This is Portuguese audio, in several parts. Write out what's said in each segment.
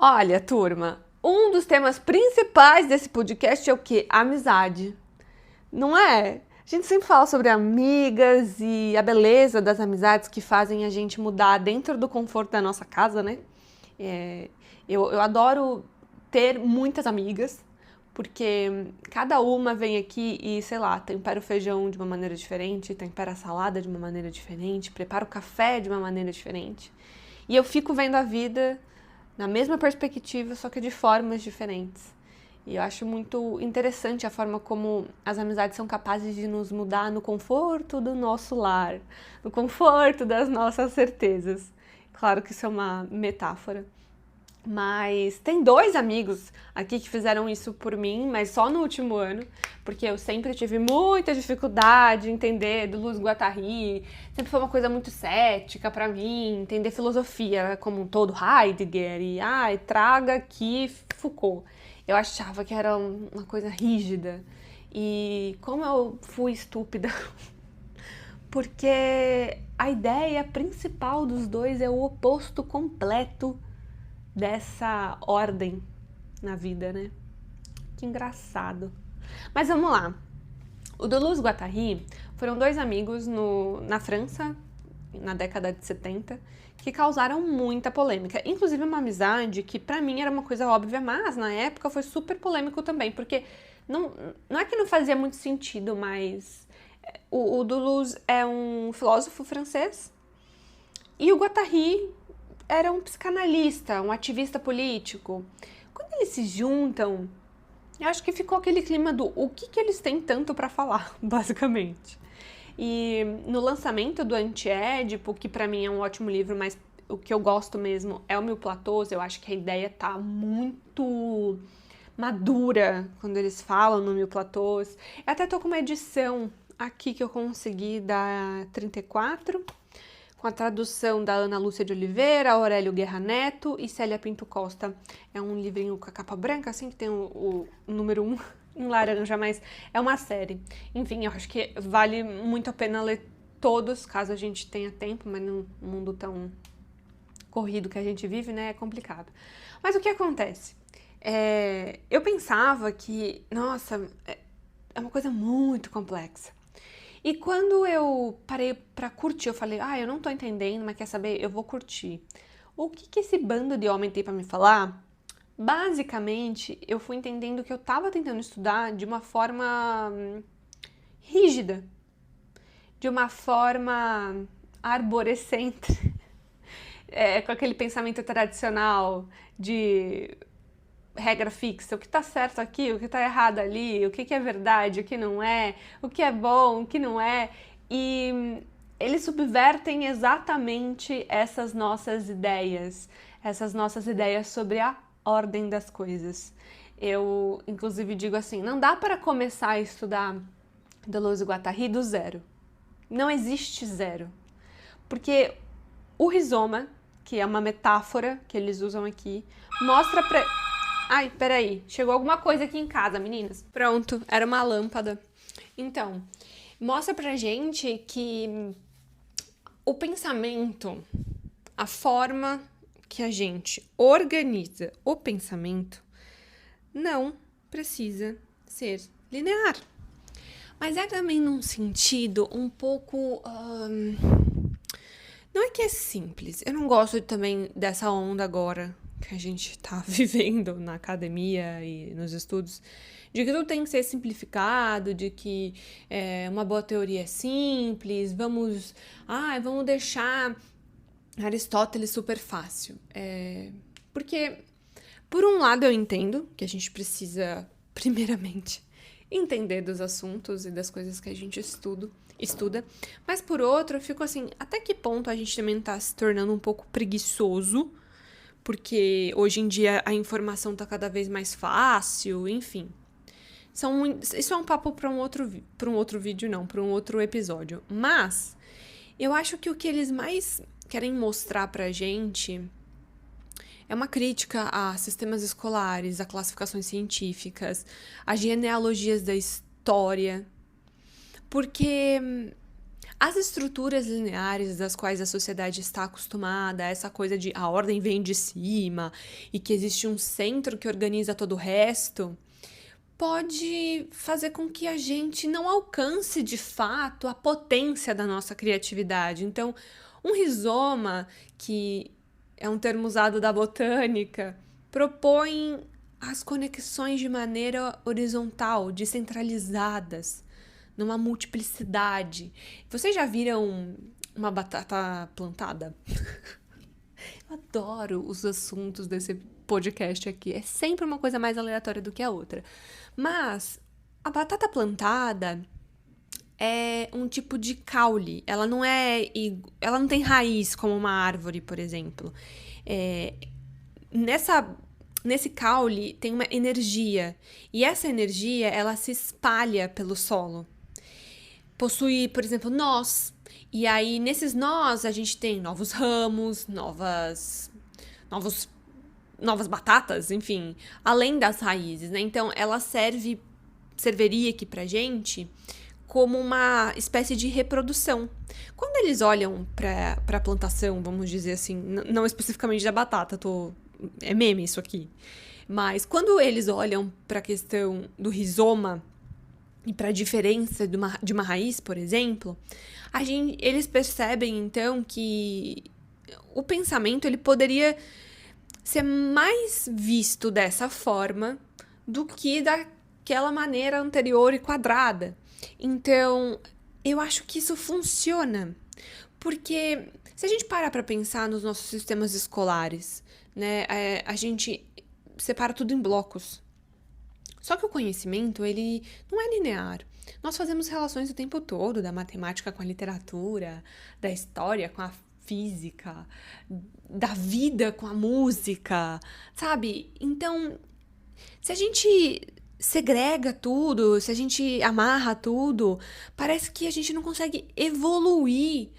Olha, turma, um dos temas principais desse podcast é o quê? Amizade. Não é? A gente sempre fala sobre amigas e a beleza das amizades que fazem a gente mudar dentro do conforto da nossa casa, né? É, eu adoro ter muitas amigas, porque cada uma vem aqui e, sei lá, tempera o feijão de uma maneira diferente, tempera a salada de uma maneira diferente, prepara o café de uma maneira diferente. E eu fico vendo a vida na mesma perspectiva, só que de formas diferentes. E eu acho muito interessante a forma como as amizades são capazes de nos mudar no conforto do nosso lar, no conforto das nossas certezas. Claro que isso é uma metáfora. Mas tem dois amigos aqui que fizeram isso por mim, mas só no último ano, porque eu sempre tive muita dificuldade em entender Deleuze e Guattari, sempre foi uma coisa muito cética pra mim, entender filosofia como um todo, Heidegger e traga aqui Foucault. Eu achava que era uma coisa rígida. E como eu fui estúpida, porque a ideia principal dos dois é o oposto completo dessa ordem na vida, né? Que engraçado. Mas vamos lá. O Deleuze e Guattari foram dois amigos na França, na década de 70, que causaram muita polêmica. Inclusive uma amizade que pra mim era uma coisa óbvia, mas na época foi super polêmico também, porque não é que não fazia muito sentido, mas o Deleuze é um filósofo francês e o Guattari era um psicanalista, um ativista político. Quando eles se juntam, eu acho que ficou aquele clima do o que eles têm tanto para falar, basicamente. E no lançamento do Anti-Édipo, que para mim é um ótimo livro, mas o que eu gosto mesmo é o Mil Platôs, eu acho que a ideia tá muito madura quando eles falam no Mil Platôs. Eu até tô com uma edição aqui que eu consegui da 34, com a tradução da Ana Lúcia de Oliveira, Aurélio Guerra Neto e Célia Pinto Costa. É um livrinho com a capa branca, assim, que tem o número 1 em laranja, mas é uma série. Enfim, eu acho que vale muito a pena ler todos, caso a gente tenha tempo, mas num mundo tão corrido que a gente vive, né, é complicado. Mas o que acontece? Eu pensava que, nossa, é uma coisa muito complexa. E quando eu parei pra curtir, eu falei, eu não tô entendendo, mas quer saber? Eu vou curtir. O que esse bando de homem tem pra me falar? Basicamente, eu fui entendendo que eu tava tentando estudar de uma forma rígida, de uma forma arborescente, com aquele pensamento tradicional de regra fixa, o que tá certo aqui, o que tá errado ali, o que é verdade, o que não é, o que é bom, o que não é. E eles subvertem exatamente essas nossas ideias sobre a ordem das coisas. Eu, inclusive, digo assim, não dá para começar a estudar Deleuze e Guattari do zero. Não existe zero. Porque o rizoma, que é uma metáfora que eles usam aqui, mostra pra... Ai, peraí, chegou alguma coisa aqui em casa, meninas. Pronto, era uma lâmpada. Então, mostra pra gente que o pensamento, a forma que a gente organiza o pensamento, não precisa ser linear. Mas é também num sentido um pouco... Não é que é simples. Eu não gosto também dessa onda agora que a gente tá vivendo na academia e nos estudos, de que tudo tem que ser simplificado, de que uma boa teoria é simples, vamos deixar Aristóteles super fácil. Porque, por um lado, eu entendo que a gente precisa, primeiramente, entender dos assuntos e das coisas que a gente estuda, mas por outro, eu fico assim, até que ponto a gente também tá se tornando um pouco preguiçoso, porque hoje em dia a informação tá cada vez mais fácil, enfim. Isso é um papo para um outro vídeo, não, para um outro episódio. Mas eu acho que o que eles mais querem mostrar pra gente é uma crítica a sistemas escolares, a classificações científicas, a genealogias da história, porque As estruturas lineares das quais a sociedade está acostumada, essa coisa de a ordem vem de cima e que existe um centro que organiza todo o resto, pode fazer com que a gente não alcance de fato a potência da nossa criatividade. Então, um rizoma, que é um termo usado da botânica, propõe as conexões de maneira horizontal, descentralizadas, numa multiplicidade. Vocês já viram uma batata plantada? Eu adoro os assuntos desse podcast aqui. É sempre uma coisa mais aleatória do que a outra. Mas a batata plantada é um tipo de caule. Ela não tem raiz como uma árvore, por exemplo. Nesse caule tem uma energia. E essa energia, ela se espalha pelo solo. Possui, por exemplo, nós. E aí, nesses nós, a gente tem novos ramos, novas batatas, enfim, além das raízes, né? Então, ela serviria aqui pra gente como uma espécie de reprodução. Quando eles olham pra plantação, vamos dizer assim, não especificamente da batata, é meme isso aqui, mas quando eles olham pra questão do rizoma e para a diferença de uma raiz, por exemplo, eles percebem, então, que o pensamento ele poderia ser mais visto dessa forma do que daquela maneira anterior e quadrada. Então, eu acho que isso funciona, porque se a gente parar para pensar nos nossos sistemas escolares, né, a gente separa tudo em blocos. Só que o conhecimento, ele não é linear. Nós fazemos relações o tempo todo, da matemática com a literatura, da história com a física, da vida com a música, sabe? Então, se a gente segrega tudo, se a gente amarra tudo, parece que a gente não consegue evoluir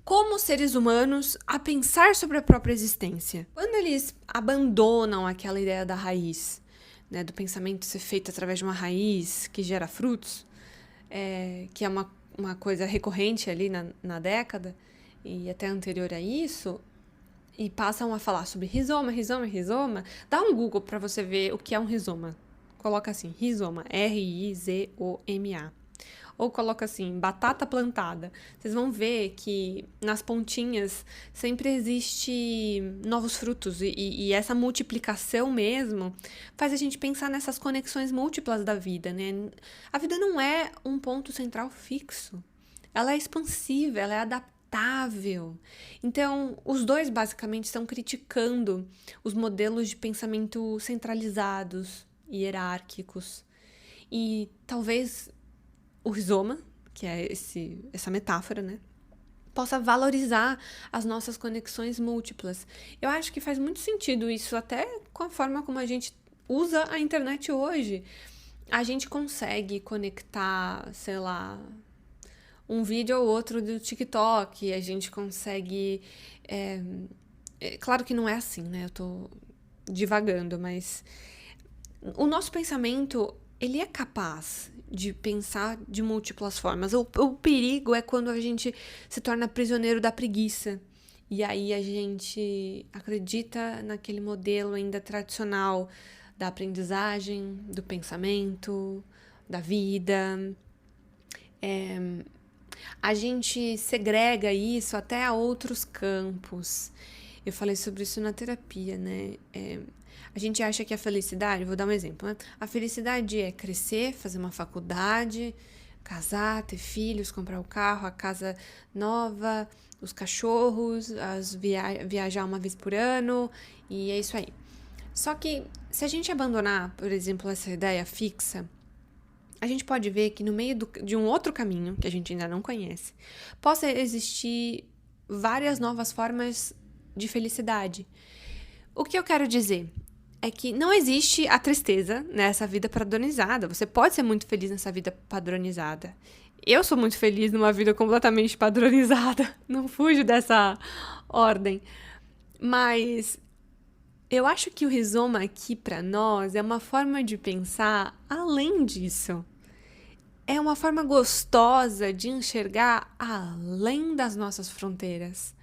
como seres humanos a pensar sobre a própria existência. Quando eles abandonam aquela ideia da raiz, né, do pensamento ser feito através de uma raiz que gera frutos, que é uma coisa recorrente ali na década e até anterior a isso, e passam a falar sobre rizoma, dá um Google para você ver o que é um rizoma. Coloca assim, rizoma, R-I-Z-O-M-A. Ou coloca assim, batata plantada. Vocês vão ver que nas pontinhas sempre existe novos frutos. E essa multiplicação mesmo faz a gente pensar nessas conexões múltiplas da vida, né? A vida não é um ponto central fixo. Ela é expansiva, ela é adaptável. Então, os dois basicamente estão criticando os modelos de pensamento centralizados, hierárquicos. E talvez o rizoma, que é essa metáfora, né, possa valorizar as nossas conexões múltiplas. Eu acho que faz muito sentido isso, até com a forma como a gente usa a internet hoje. A gente consegue conectar, sei lá, um vídeo ou outro do TikTok, a gente consegue... claro que não é assim, né, eu tô divagando, mas o nosso pensamento, ele é capaz de pensar de múltiplas formas. O perigo é quando a gente se torna prisioneiro da preguiça. E aí a gente acredita naquele modelo ainda tradicional da aprendizagem, do pensamento, da vida. A gente segrega isso até a outros campos. Eu falei sobre isso na terapia, né? A gente acha que a felicidade, vou dar um exemplo, né? A felicidade é crescer, fazer uma faculdade, casar, ter filhos, comprar o carro, a casa nova, os cachorros, viajar uma vez por ano, e é isso aí. Só que se a gente abandonar, por exemplo, essa ideia fixa, a gente pode ver que no meio de um outro caminho, que a gente ainda não conhece, possa existir várias novas formas de felicidade. O que eu quero dizer é que não existe a tristeza nessa vida padronizada. Você pode ser muito feliz nessa vida padronizada. Eu sou muito feliz numa vida completamente padronizada. Não fujo dessa ordem. Mas eu acho que o rizoma aqui para nós é uma forma de pensar além disso. é uma forma gostosa de enxergar além das nossas fronteiras.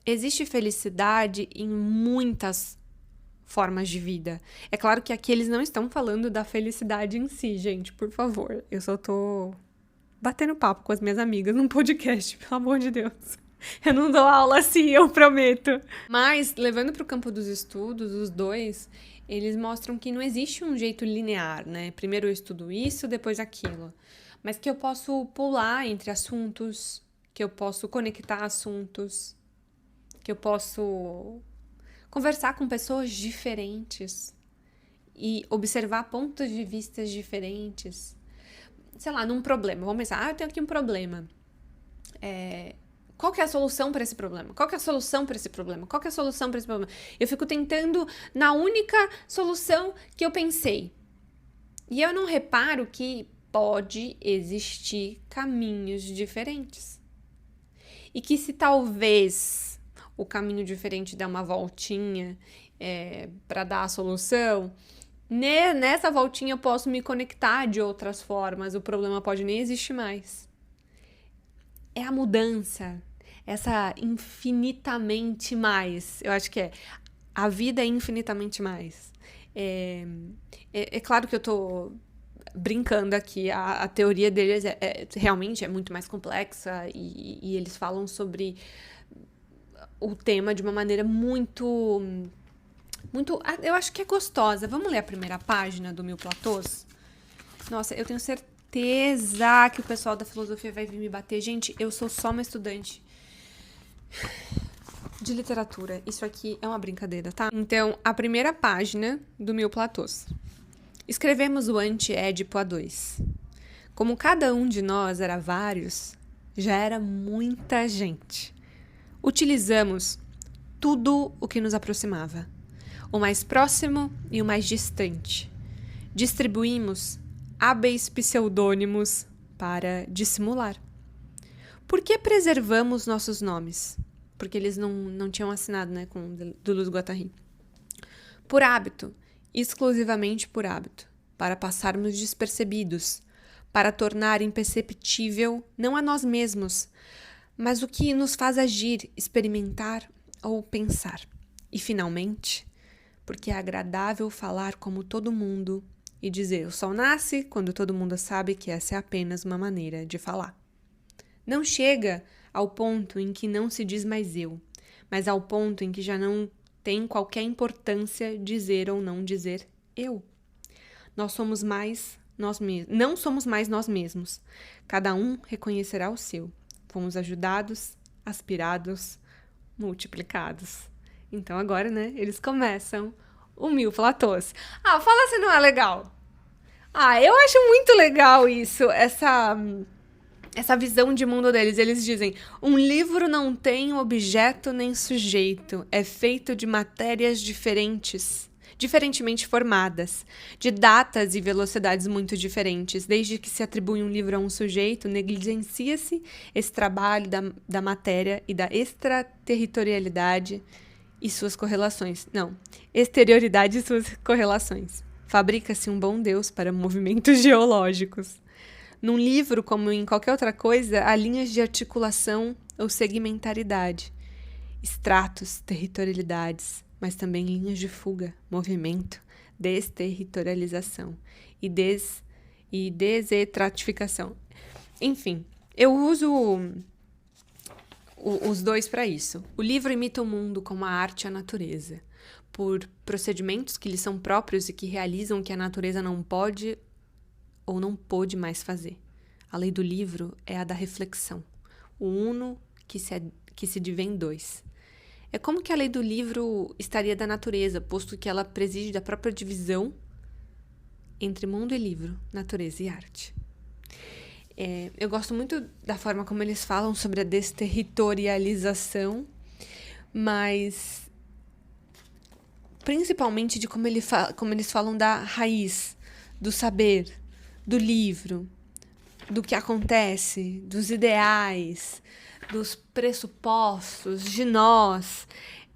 Existe felicidade em muitas formas de vida. É claro que aqui eles não estão falando da felicidade em si, gente, por favor. Eu só tô batendo papo com as minhas amigas num podcast, pelo amor de Deus. Eu não dou aula assim, eu prometo. Mas, levando para o campo dos estudos, os dois, eles mostram que não existe um jeito linear, né? Primeiro eu estudo isso, depois aquilo. Mas que eu posso pular entre assuntos, que eu posso conectar assuntos, que eu posso conversar com pessoas diferentes e observar pontos de vista diferentes. Sei lá, num problema. Vamos pensar, eu tenho aqui um problema. Qual que é a solução para esse problema? Qual que é a solução para esse problema? Qual que é a solução para esse problema? Eu fico tentando na única solução que eu pensei. E eu não reparo que pode existir caminhos diferentes. E que se talvez o caminho diferente der uma voltinha para dar a solução, nessa voltinha eu posso me conectar de outras formas, o problema pode nem existir mais. É a mudança, essa infinitamente mais, eu acho que a vida é infinitamente mais. É claro que eu tô brincando aqui, a teoria deles realmente é muito mais complexa e eles falam sobre o tema de uma maneira muito, eu acho que é gostosa. Vamos ler a primeira página do Mil Platôs? Nossa, eu tenho certeza que o pessoal da filosofia vai vir me bater. Gente, eu sou só uma estudante de literatura. Isso aqui é uma brincadeira, tá? Então, a primeira página do Mil Platôs. Escrevemos o anti-Édipo a dois. Como cada um de nós era vários, já era muita gente. Utilizamos tudo o que nos aproximava, o mais próximo e o mais distante. Distribuímos hábeis pseudônimos para dissimular. Por que preservamos nossos nomes? Porque eles não tinham assinado, né, com Deleuze-Guattari. Por hábito, exclusivamente por hábito, para passarmos despercebidos, para tornar imperceptível não a nós mesmos, mas o que nos faz agir, experimentar ou pensar. E, finalmente, porque é agradável falar como todo mundo e dizer o sol nasce quando todo mundo sabe que essa é apenas uma maneira de falar. Não chega ao ponto em que não se diz mais eu, mas ao ponto em que já não tem qualquer importância dizer ou não dizer eu. Nós somos mais nós mesmos, não somos mais nós mesmos. Cada um reconhecerá o seu. Fomos ajudados, aspirados, multiplicados. Então agora, né, eles começam o Mil Platôs. Fala se não é legal. Eu acho muito legal isso, essa visão de mundo deles. Eles dizem, um livro não tem objeto nem sujeito, é feito de matérias diferentemente formadas, de datas e velocidades muito diferentes. Desde que se atribui um livro a um sujeito, negligencia-se esse trabalho da matéria e da extraterritorialidade e suas correlações. Não, exterioridade e suas correlações. Fabrica-se um bom Deus para movimentos geológicos. Num livro, como em qualquer outra coisa, há linhas de articulação ou segmentaridade, estratos, territorialidades, mas também linhas de fuga, movimento, desterritorialização e desestratificação. Enfim, eu uso os dois para isso. O livro imita o mundo como a arte e a natureza, por procedimentos que lhe são próprios e que realizam o que a natureza não pode ou não pôde mais fazer. A lei do livro é a da reflexão, o uno que se divém dois. É como que a lei do livro estaria da natureza, posto que ela preside da própria divisão entre mundo e livro, natureza e arte. Eu gosto muito da forma como eles falam sobre a desterritorialização, mas principalmente de como eles falam da raiz, do saber, do livro, do que acontece, dos ideais, dos pressupostos, de nós,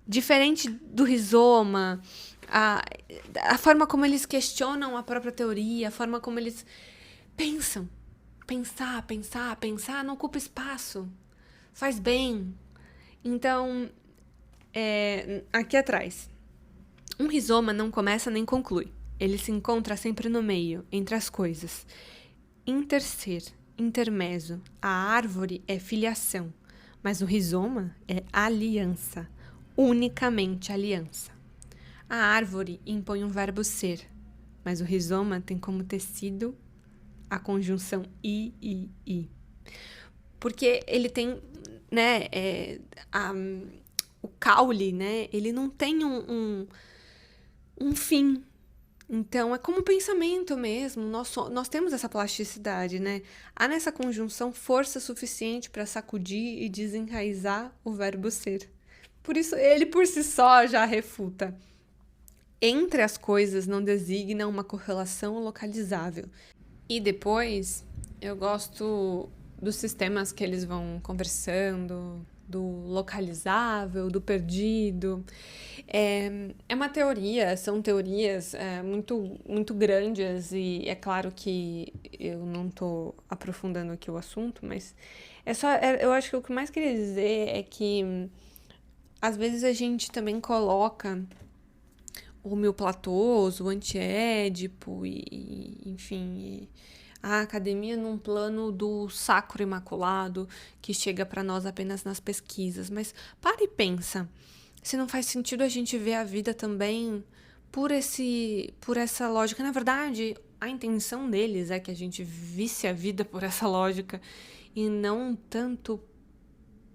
diferente do rizoma, a forma como eles questionam a própria teoria, a forma como eles pensam. pensar, pensar, pensar não ocupa espaço, faz bem. Então, aqui atrás, um rizoma não começa nem conclui. Ele se encontra sempre no meio, entre as coisas. Interser, intermeso. A árvore é filiação, mas o rizoma é aliança, unicamente aliança. A árvore impõe um verbo ser, mas o rizoma tem como tecido a conjunção i. Porque ele tem, né, o caule, né, ele não tem um fim. Então, é como pensamento mesmo, nós temos essa plasticidade, né? Há nessa conjunção força suficiente para sacudir e desenraizar o verbo ser. Por isso, ele por si só já refuta. Entre as coisas não designa uma correlação localizável. E depois, eu gosto dos sistemas que eles vão conversando, do localizável, do perdido. É uma teoria, são teorias muito, muito grandes e é claro que eu não estou aprofundando aqui o assunto, mas eu acho que o que eu mais queria dizer é que às vezes a gente também coloca o Platôs, o Antiédipo enfim, a academia num plano do sacro imaculado que chega para nós apenas nas pesquisas. Mas para e pensa, se não faz sentido a gente ver a vida também por essa lógica. Na verdade, a intenção deles é que a gente visse a vida por essa lógica e não tanto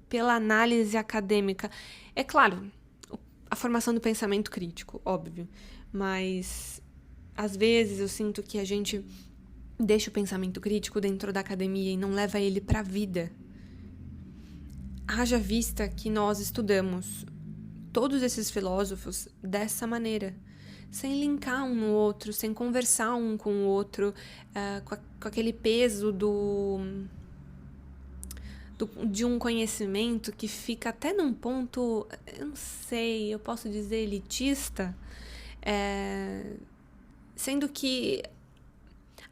pela análise acadêmica. É claro, a formação do pensamento crítico, óbvio, mas às vezes eu sinto que a gente deixa o pensamento crítico dentro da academia e não leva ele para a vida. Haja vista que nós estudamos todos esses filósofos dessa maneira, sem linkar um no outro, sem conversar um com o outro, com aquele peso de um conhecimento que fica até num ponto, eu não sei, eu posso dizer elitista, sendo que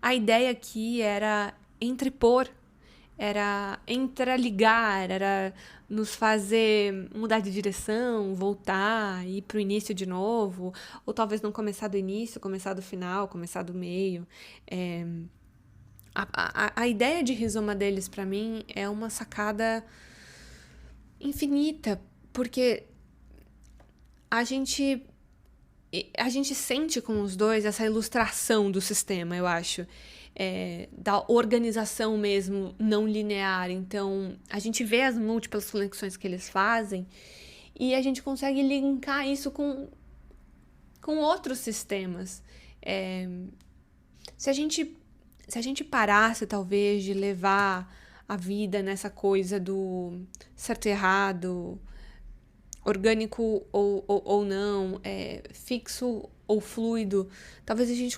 a ideia aqui era entrepor, era interligar, era nos fazer mudar de direção, voltar, ir para o início de novo, ou talvez não começar do início, começar do final, começar do meio. A ideia de rizoma deles, para mim, é uma sacada infinita, porque a gente sente com os dois essa ilustração do sistema, eu acho, da organização mesmo não linear. Então, a gente vê as múltiplas conexões que eles fazem e a gente consegue linkar isso com outros sistemas. Se a gente parasse, talvez, de levar a vida nessa coisa do certo e errado, orgânico ou não, fixo ou fluido, talvez a gente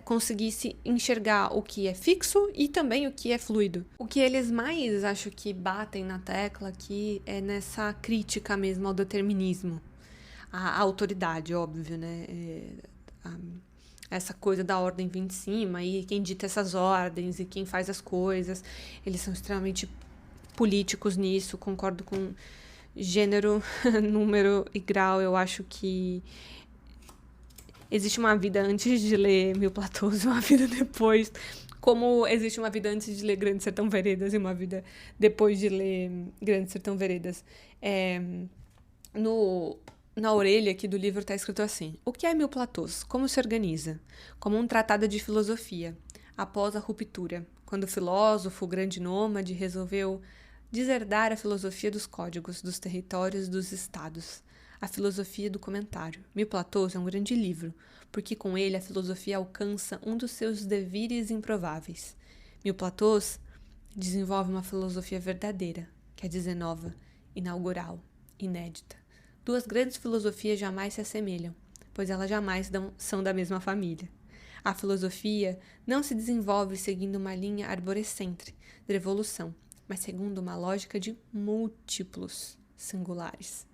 conseguisse enxergar o que é fixo e também o que é fluido. O que eles mais, acho que batem na tecla aqui é nessa crítica mesmo ao determinismo. A autoridade, óbvio, né? Essa coisa da ordem vem de cima e quem dita essas ordens e quem faz as coisas, eles são extremamente políticos nisso, concordo com gênero, número e grau. Eu acho que existe uma vida antes de ler Platôs e uma vida depois, como existe uma vida antes de ler Grande Sertão Veredas e uma vida depois de ler Grande Sertão Veredas. Na orelha aqui do livro está escrito assim: o que é Platôs? Como se organiza? Como um tratado de filosofia, após a ruptura, quando o filósofo, o grande nômade, resolveu deserdar a filosofia dos códigos, dos territórios, dos estados, a filosofia do comentário. Platôs é um grande livro, porque com ele a filosofia alcança um dos seus devires improváveis. Platôs desenvolve uma filosofia verdadeira, quer dizer nova, inaugural, inédita. Duas grandes filosofias jamais se assemelham, pois elas jamais são da mesma família. A filosofia não se desenvolve seguindo uma linha arborescente de evolução, mas segundo uma lógica de múltiplos singulares.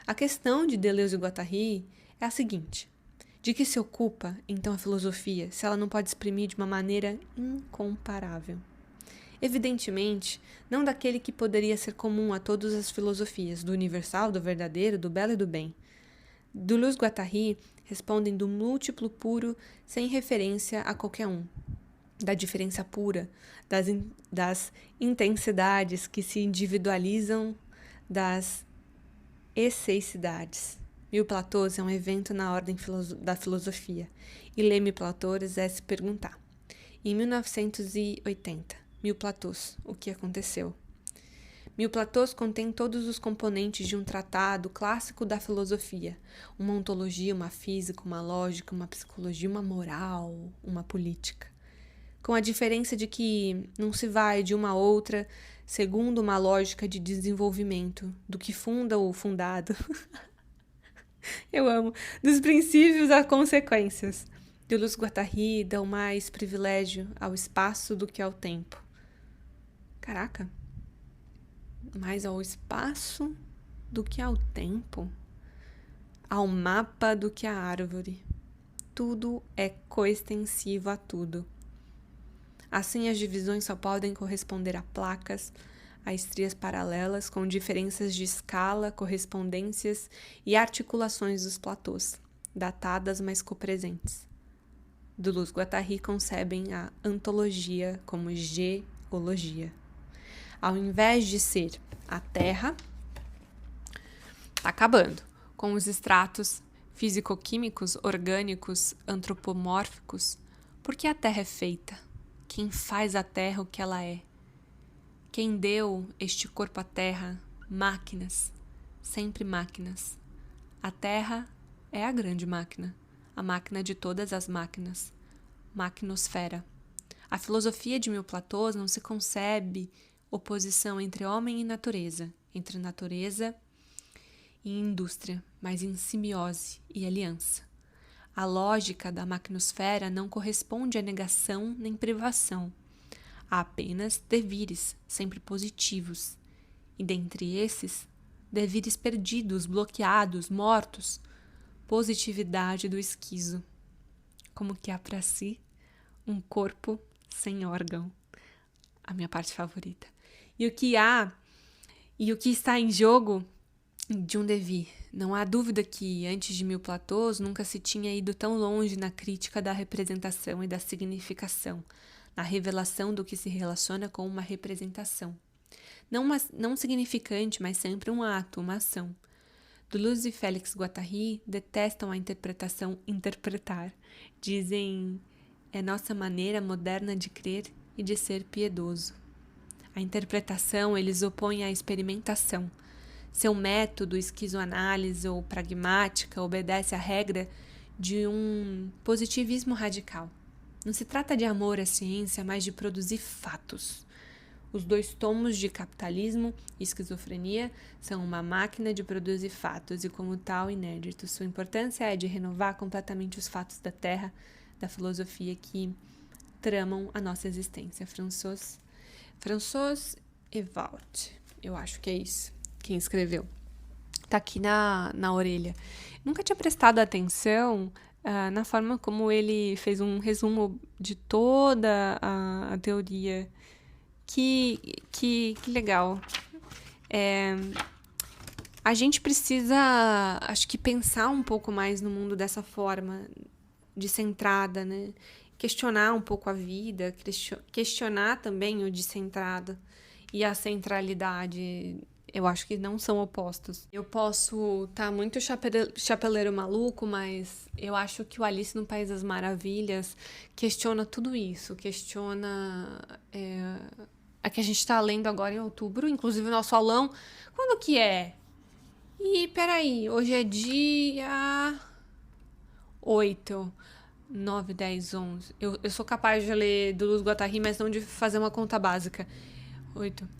A questão de Deleuze e Guattari é a seguinte: de que se ocupa, então, a filosofia, se ela não pode exprimir de uma maneira incomparável? Evidentemente, não daquele que poderia ser comum a todas as filosofias, do universal, do verdadeiro, do belo e do bem. Deleuze-Guattari respondem do múltiplo puro sem referência a qualquer um, da diferença pura, das intensidades que se individualizam, das esseicidades. Mil Platôs é um evento na ordem da filosofia, e ler Mil Platôs é se perguntar. Em 1980, Mil Platôs, o que aconteceu? Mil Platôs contém todos os componentes de um tratado clássico da filosofia, uma ontologia, uma física, uma lógica, uma psicologia, uma moral, uma política. Com a diferença de que não se vai de uma a outra segundo uma lógica de desenvolvimento, do que funda o fundado. Eu amo. Dos princípios às consequências. Deleuze-Guattari dão mais privilégio ao espaço do que ao tempo. Caraca. Mais ao espaço do que ao tempo. Ao mapa do que à árvore. Tudo é coextensivo a tudo. Assim, as divisões só podem corresponder a placas, a estrias paralelas com diferenças de escala, correspondências e articulações dos platôs, datadas mas copresentes. Deleuze-Guattari concebem a antologia como geologia. Ao invés de ser a Terra, está acabando com os estratos físico-químicos, orgânicos, antropomórficos, porque a Terra é feita. Quem faz a Terra o que ela é? Quem deu este corpo à Terra? Máquinas, sempre máquinas. A Terra é a grande máquina, a máquina de todas as máquinas, maquinosfera. A filosofia de Mil Platôs não se concebe oposição entre homem e natureza, entre natureza e indústria, mas em simbiose e aliança. A lógica da maquinosfera não corresponde a negação nem privação. Há apenas devires, sempre positivos. E dentre esses, devires perdidos, bloqueados, mortos. Positividade do esquizo. Como que há para si um corpo sem órgão. A minha parte favorita. E o que está em jogo de um devir. Não há dúvida que, antes de Mil Platôs, nunca se tinha ido tão longe na crítica da representação e da significação, na revelação do que se relaciona com uma representação. Não significante, mas sempre um ato, uma ação. Deleuze e Félix Guattari detestam a interpretação interpretar. Dizem, é nossa maneira moderna de crer e de ser piedoso. A interpretação eles opõem à experimentação. Seu método, esquizoanálise ou pragmática, obedece à regra de um positivismo radical. Não se trata de amor à ciência, mas de produzir fatos. Os 2 tomos de Capitalismo e Esquizofrenia são uma máquina de produzir fatos e, como tal, inédito. Sua importância é de renovar completamente os fatos da Terra, da filosofia que tramam a nossa existência. François Ewald, eu acho que é isso. Quem escreveu. Tá aqui na orelha. Nunca tinha prestado atenção na forma como ele fez um resumo de toda a teoria. Que legal. A gente precisa, acho que, pensar um pouco mais no mundo dessa forma, descentrada, né? Questionar um pouco a vida, questionar também o descentrado e a centralidade. Eu acho que não são opostos. Eu posso estar muito chapeleiro maluco, mas eu acho que o Alice no País das Maravilhas questiona tudo isso. Questiona a que a gente está lendo agora em outubro, inclusive o nosso aulão. Quando que é? E peraí, hoje é dia 8, 9, 10, 11. Eu sou capaz de ler Deleuze-Guattari, mas não de fazer uma conta básica. 8.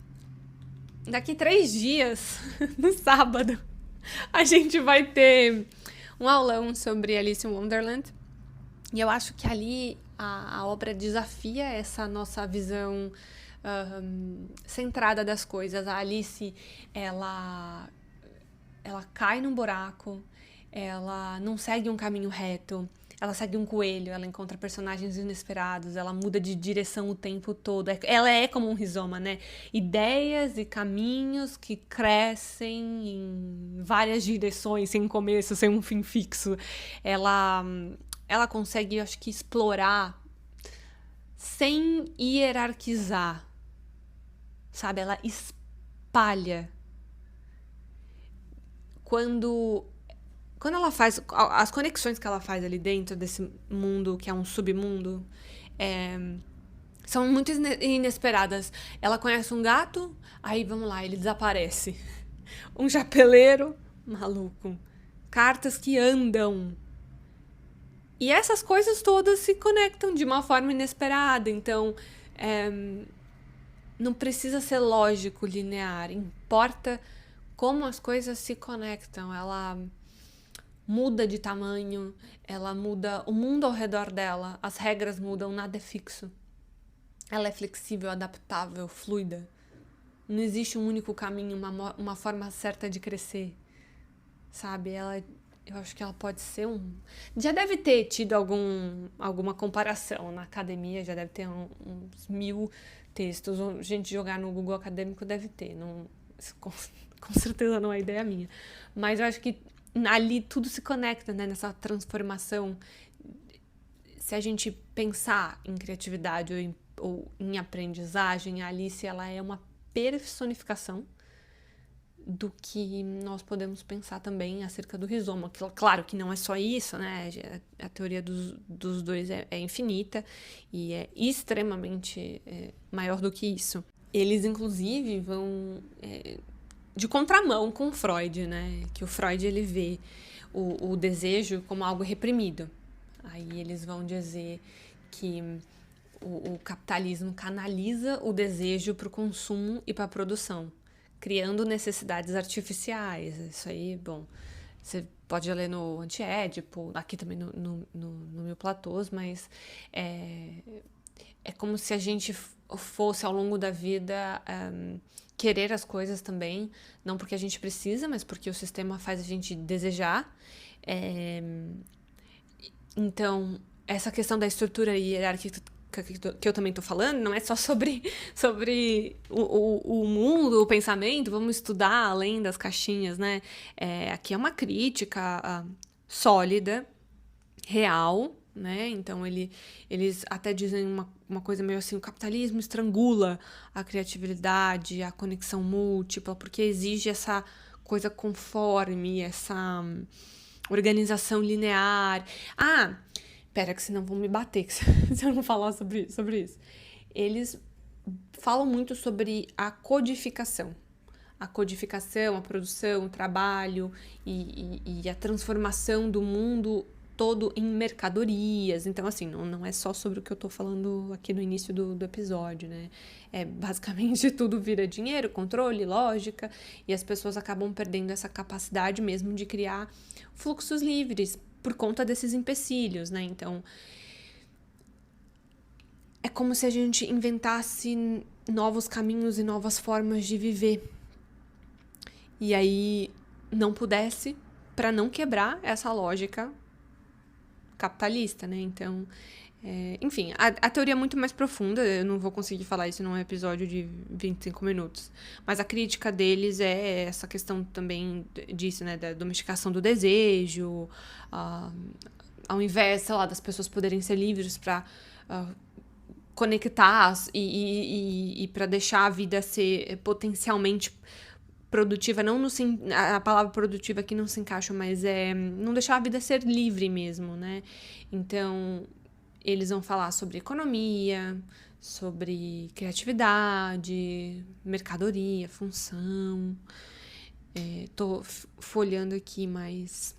Daqui 3 dias, no sábado, a gente vai ter um aulão sobre Alice in Wonderland. E eu acho que ali a obra desafia essa nossa visão centrada das coisas. A Alice, ela cai num buraco, ela não segue um caminho reto, ela segue um coelho, ela encontra personagens inesperados, ela muda de direção o tempo todo. Ela é como um rizoma, né? Ideias e caminhos que crescem em várias direções, sem começo, sem um fim fixo. Ela consegue, acho que, explorar sem hierarquizar, sabe? Ela espalha. Quando ela faz as conexões que ela faz ali dentro desse mundo que é um submundo, são muito inesperadas. Ela conhece um gato, aí vamos lá, ele desaparece. Um chapeleiro, maluco. Cartas que andam. E essas coisas todas se conectam de uma forma inesperada. Então, não precisa ser lógico, linear. Importa como as coisas se conectam. Ela muda de tamanho, ela muda o mundo ao redor dela, as regras mudam, nada é fixo. Ela é flexível, adaptável, fluida. Não existe um único caminho, uma forma certa de crescer, sabe? Eu acho que ela pode ser Já deve ter tido alguma comparação na academia, já deve ter uns 1000 textos. Gente, jogar no Google Acadêmico deve ter. Não, com certeza não é ideia minha. Mas eu acho que ali tudo se conecta, né? Nessa transformação. Se a gente pensar em criatividade ou em aprendizagem, a Alice ela é uma personificação do que nós podemos pensar também acerca do rizoma. Claro que não é só isso, né? A teoria dos dois é infinita e é extremamente maior do que isso. Eles, inclusive, vão de contramão com Freud, né? Que o Freud ele vê o desejo como algo reprimido. Aí eles vão dizer que o capitalismo canaliza o desejo para o consumo e para a produção, criando necessidades artificiais. Isso aí, bom, você pode ler no Antiédipo, aqui também no Mil Platôs, mas é como se a gente fosse, ao longo da vida, querer as coisas também, não porque a gente precisa, mas porque o sistema faz a gente desejar. Então, essa questão da estrutura hierárquica que eu também tô falando, não é só sobre o mundo, o pensamento, vamos estudar além das caixinhas, né? Aqui é uma crítica sólida, real, né? Então eles até dizem uma coisa meio assim, o capitalismo estrangula a criatividade, a conexão múltipla, porque exige essa coisa conforme, essa organização linear. Pera, que senão vão me bater se eu não falar sobre isso. Eles falam muito sobre a codificação. A codificação, a produção, o trabalho e a transformação do mundo todo em mercadorias. Então, assim, não é só sobre o que eu tô falando aqui no início do episódio, né? Basicamente tudo vira dinheiro, controle, lógica, e as pessoas acabam perdendo essa capacidade mesmo de criar fluxos livres por conta desses empecilhos, né? Então, é como se a gente inventasse novos caminhos e novas formas de viver. E aí não pudesse, para não quebrar essa lógica capitalista, né? Então, enfim, a teoria é muito mais profunda, eu não vou conseguir falar isso num episódio de 25 minutos, mas a crítica deles é essa questão também disso, né? Da domesticação do desejo, ao invés, sei lá, das pessoas poderem ser livres para conectar e para deixar a vida ser potencialmente produtiva, não a palavra produtiva aqui não se encaixa, mas não deixar a vida ser livre mesmo, né? Então, eles vão falar sobre economia, sobre criatividade, mercadoria, função. Tô folheando aqui, mas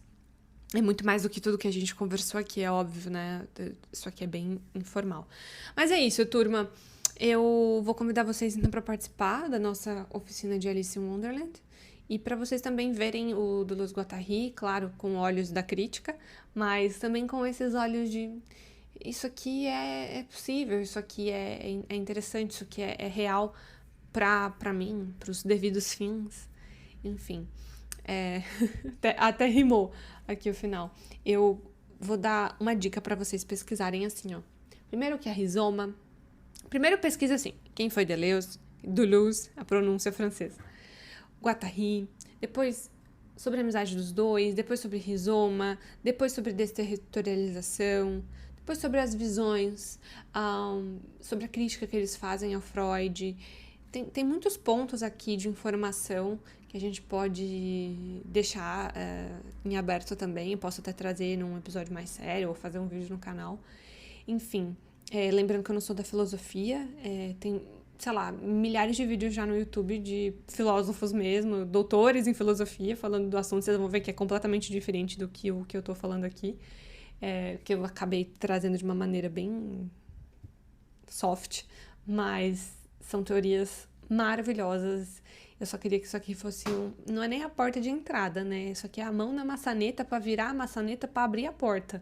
é muito mais do que tudo que a gente conversou aqui, é óbvio, né? Isso aqui é bem informal. Mas é isso, turma. Eu vou convidar vocês então para participar da nossa oficina de Alice in Wonderland e para vocês também verem o Deleuze-Guattari, claro, com olhos da crítica, mas também com esses olhos de isso aqui é possível, isso aqui é interessante, isso aqui é real para mim, para os devidos fins, enfim. Até rimou aqui o final. Eu vou dar uma dica para vocês pesquisarem assim, ó. Primeiro o que é rizoma. Primeiro pesquisa assim, quem foi Deleuze, a pronúncia francesa. Guattari, depois sobre a amizade dos dois, depois sobre rizoma, depois sobre desterritorialização, depois sobre as visões, sobre a crítica que eles fazem ao Freud. Tem muitos pontos aqui de informação que a gente pode deixar em aberto também. Eu posso até trazer num episódio mais sério ou fazer um vídeo no canal. Enfim, lembrando que eu não sou da filosofia, tem, sei lá, milhares de vídeos já no YouTube de filósofos mesmo, doutores em filosofia, falando do assunto. Vocês vão ver que é completamente diferente do que o que eu tô falando aqui, que eu acabei trazendo de uma maneira bem soft, mas são teorias maravilhosas. Eu só queria que isso aqui fosse não é nem a porta de entrada, né? Isso aqui é a mão na maçaneta para virar a maçaneta para abrir a porta.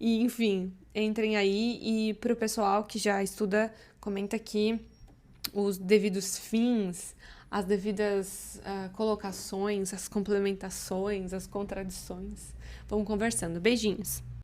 E, enfim, entrem aí e pro pessoal que já estuda, comenta aqui os devidos fins, as devidas colocações, as complementações, as contradições. Vamos conversando. Beijinhos!